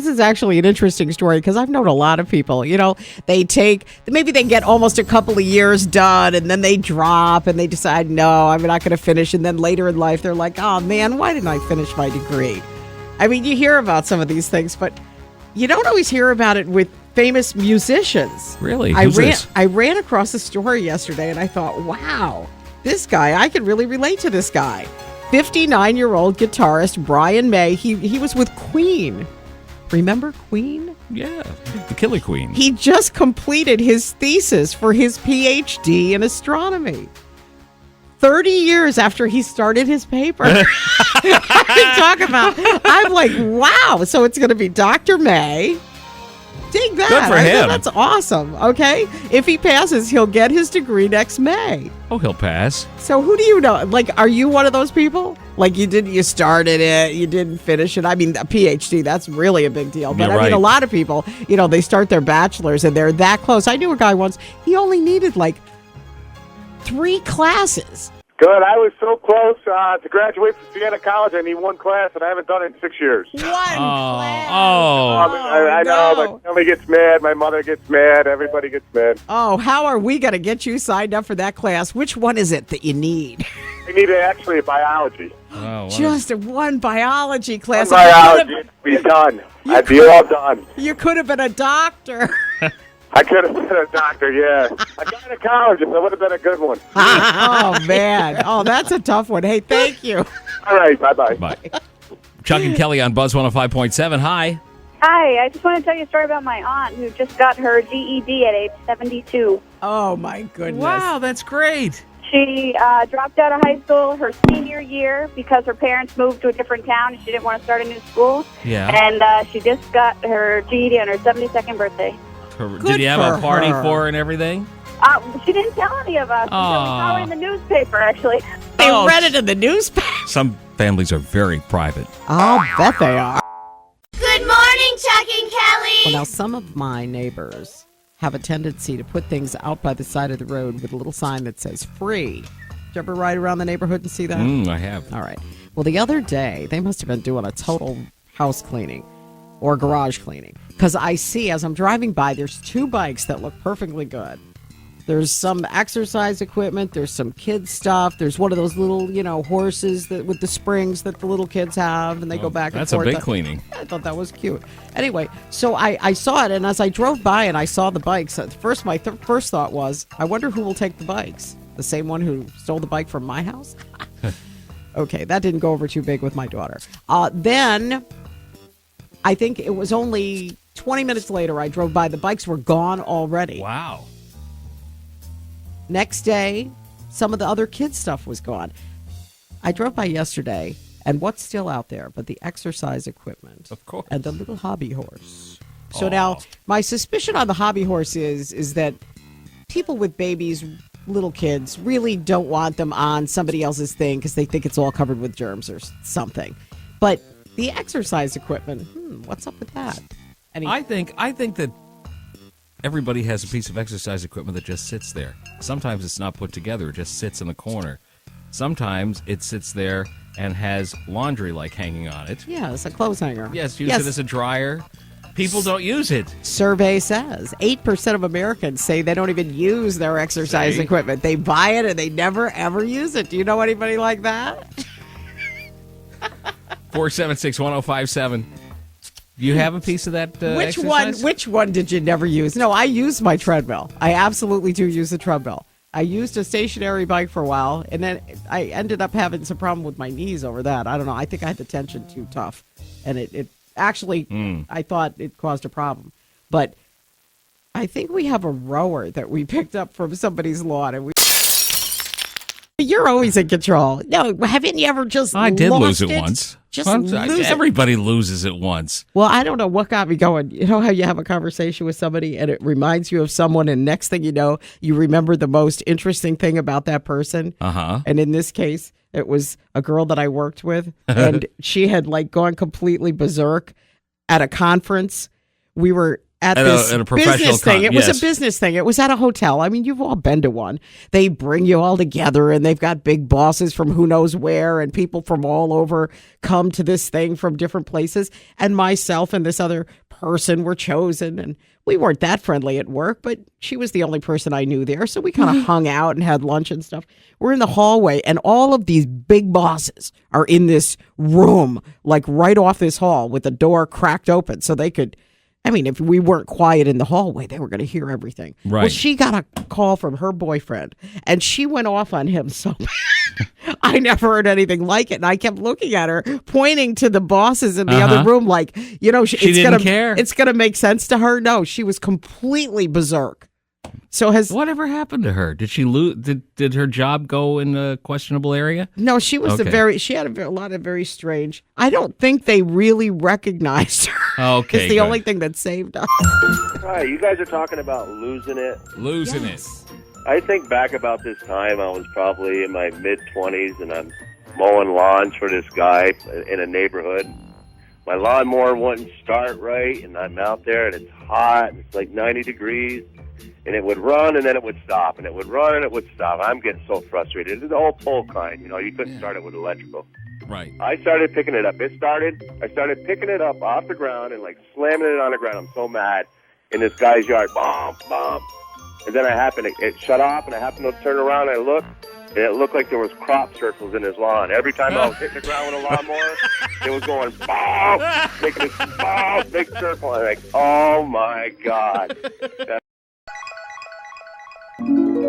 this is actually an interesting story because I've known a lot of people, maybe they get almost a couple of years done and then they drop and they decide, no, I'm not going to finish. And then later in life, they're like, oh man, why didn't I finish my degree? I mean, you hear about some of these things, but you don't always hear about it with famous musicians. Really? I ran across a story yesterday and I thought, wow, this guy, I could really relate to this guy. 59-year-old guitarist Brian May, he was with Queen. Remember Queen? Yeah, the Killer Queen. He just completed his thesis for his PhD in astronomy. 30 years after he started his paper. I'm like, wow. So it's going to be Dr. May. Dig that. Good for him. That's awesome. Okay. If he passes, he'll get his degree next May. Oh, he'll pass. So who do you know? Like, are you one of those people? Like, you started it, you didn't finish it. I mean, a PhD, that's really a big deal. But I mean, a lot of people, they start their bachelor's and they're that close. I knew a guy once, he only needed like 3 classes. Good. I was so close to graduate from Siena College. I need 1 class, and I haven't done it in 6 years. One class. I know. My family gets mad. My mother gets mad. Everybody gets mad. Oh, how are we going to get you signed up for that class? Which one is it that you need? I need actually a biology. Oh, just one biology class. Biology. Be done. I'd be all done. You could have been a doctor. I could have been a doctor, yeah. A gynecologist, that would have been a good one. Oh, man. Oh, that's a tough one. Hey, thank you. All right, bye-bye. Bye. Chuck and Kelly on Buzz 105.7. Hi. Hi, I just want to tell you a story about my aunt who just got her GED at age 72. Oh, my goodness. Wow, that's great. She dropped out of high school her senior year because her parents moved to a different town and she didn't want to start a new school. Yeah. And she just got her GED on her 72nd birthday. Did you have a party for her and everything? She didn't tell any of us until we saw her in the newspaper, actually. They read it in the newspaper. Some families are very private. I'll bet they are. Good morning, Chuck and Kelly. Well, now, some of my neighbors have a tendency to put things out by the side of the road with a little sign that says free. Did you ever ride around the neighborhood and see that? I have. All right. Well, the other day, they must have been doing a total house cleaning or garage cleaning. Because I see, as I'm driving by, there's 2 bikes that look perfectly good. There's some exercise equipment. There's some kids stuff. There's one of those little, horses with the springs that the little kids have, and they go back and forth. That's a big cleaning. I thought that was cute. Anyway, so I saw it, and as I drove by and I saw the bikes, at first my first thought was, I wonder who will take the bikes. The same one who stole the bike from my house? Okay, that didn't go over too big with my daughter. Then I think it was only 20 minutes later I drove by. The bikes were gone already. Wow. Next day, some of the other kids' stuff was gone. I drove by yesterday, and what's still out there but the exercise equipment? Of course. And the little hobby horse. So now, my suspicion on the hobby horse is that people with babies, little kids, really don't want them on somebody else's thing because they think it's all covered with germs or something. But the exercise equipment, what's up with that? I think that everybody has a piece of exercise equipment that just sits there. Sometimes it's not put together. It just sits in the corner. Sometimes it sits there and has laundry hanging on it. Yeah, it's a clothes hanger. Yes, use it as a dryer. People don't use it. Survey says 8% of Americans say they don't even use their exercise equipment. They buy it and they never, ever use it. Do you know anybody like that? 476-1057. Do you have a piece of that exercise? Which one did you never use? No, I use my treadmill. I absolutely do use the treadmill. I used a stationary bike for a while, and then I ended up having some problem with my knees over that. I don't know. I think I had the tension too tough, and it actually, I thought it caused a problem. But I think we have a rower that we picked up from somebody's lawn, and you're always in control. No, haven't you ever just I did lost lose it once. Everybody loses it once. Well, I don't know what got me going. You know how you have a conversation with somebody and it reminds you of someone, and next thing you know, you remember the most interesting thing about that person? Uh-huh. And in this case, it was a girl that I worked with, and she had gone completely berserk at a conference. We were at a professional business thing. It was yes. a business thing. It was at a hotel. I mean, you've all been to one. They bring you all together, and they've got big bosses from who knows where, and people from all over come to this thing from different places. And myself and this other person were chosen, and we weren't that friendly at work, but she was the only person I knew there. So we kind of hung out and had lunch and stuff. We're in the hallway, and all of these big bosses are in this room, like right off this hall with the door cracked open so they could. I mean, if we weren't quiet in the hallway, they were going to hear everything. Right. Well, she got a call from her boyfriend, and she went off on him so bad. I never heard anything like it, and I kept looking at her, pointing to the bosses in the other room like, she didn't care. It's going to make sense to her. No, she was completely berserk. So whatever happened to her? Did she lose? Did her job go in a questionable area? No, she was she had a lot of very strange. I don't think they really recognized her. Okay, it's the good. only thing that saved us. Hi, you guys are talking about losing it. Losing it. I think back about this time, I was probably in my mid-20s, and I'm mowing lawns for this guy in a neighborhood. My lawnmower wouldn't start right, and I'm out there, and it's hot, and it's like 90 degrees, and it would run, and then it would stop, and it would run, and it would stop. I'm getting so frustrated. It's the whole pull kind, you couldn't start it with electrical. Right. I started picking it up. I started picking it up off the ground and, like, slamming it on the ground. I'm so mad. In this guy's yard, bomb, bomb. And then it shut off, and I happened to turn around, and I looked, and it looked like there was crop circles in his lawn. Every time I was hitting the ground with a lawnmower, it was going, bomb, making this bomb, big circle. And I'm like, oh, my God.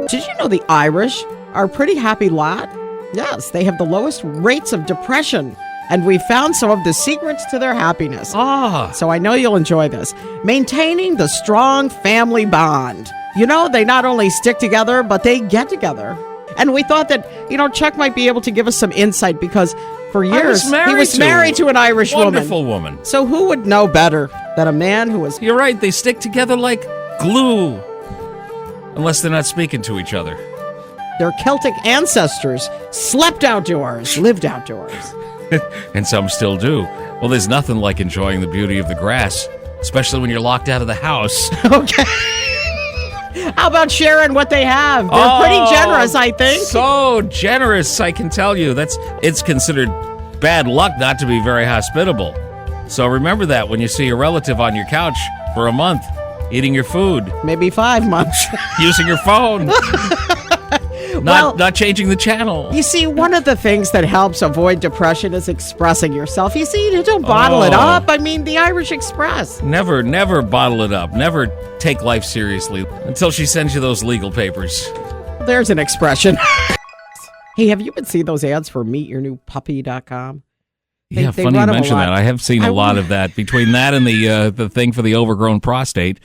Did you know the Irish are a pretty happy lot? Yes, they have the lowest rates of depression, and we found some of the secrets to their happiness. So I know you'll enjoy this. Maintaining the strong family bond. They not only stick together, but they get together. And we thought that, Chuck might be able to give us some insight because for years he was married to an Irish wonderful woman. So who would know better than a man who was... You're right. They stick together like glue. Unless they're not speaking to each other. Their Celtic ancestors slept outdoors, lived outdoors. And some still do. Well, there's nothing like enjoying the beauty of the grass, especially when you're locked out of the house. Okay. How about sharing what they have? They're pretty generous, I think. So generous, I can tell you. It's considered bad luck not to be very hospitable. So remember that when you see a relative on your couch for a month, eating your food. Maybe 5 months. Using your phone. Not changing the channel. You see, one of the things that helps avoid depression is expressing yourself. You see, you don't bottle it up. I mean, the Irish Express. Never bottle it up. Never take life seriously until she sends you those legal papers. There's an expression. Hey, have you been seeing those ads for meetyournewpuppy.com? Yeah, funny you mention that. I have seen a lot of that. Between that and the thing for the overgrown prostate.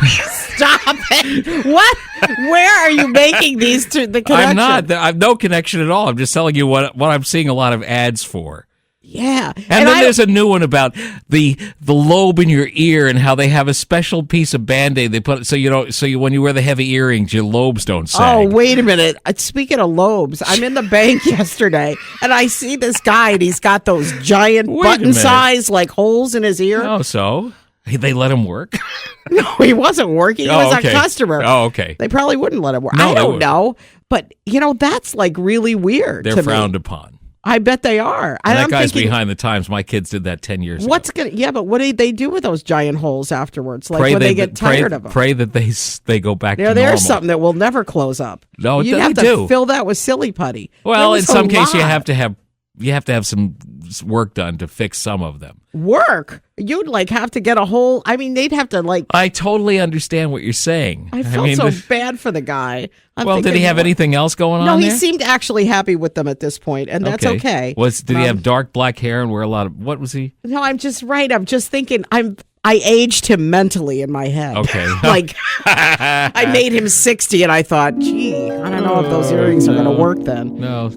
Stop it! What? Where are you making these two? The connection? I'm not. I have no connection at all. I'm just telling you what I'm seeing a lot of ads for. Yeah, and then there's a new one about the lobe in your ear and how they have a special piece of Band-Aid they put when you wear the heavy earrings, your lobes don't sag. Oh, wait a minute. Speaking of lobes, I'm in the bank yesterday and I see this guy and he's got those giant button-sized like holes in his ear. Oh, so they let him work? No, he wasn't working. He was a customer. Oh, okay. They probably wouldn't let him work. No, I don't know, but that's like really weird. They're frowned upon. I bet they are. And that guy's behind the times. My kids did that 10 years ago. Yeah, but what do they do with those giant holes afterwards? Like when they get tired of them? Pray that they go back to normal. There's something that will never close up. No, you have to fill that with silly putty. Well, in some cases, you have to have some work done to fix some of them. Work? You'd have to get a whole. I mean, they'd have to I totally understand what you're saying. I felt so bad for the guy. Did he have anything else going on? No, he there? seemed actually happy with them at this point, and that's okay. Did he have dark black hair and wear a lot of? What was he? No, I'm just thinking. I aged him mentally in my head. Okay. I made him 60, and I thought, gee, I don't know if those earrings are going to work then. No.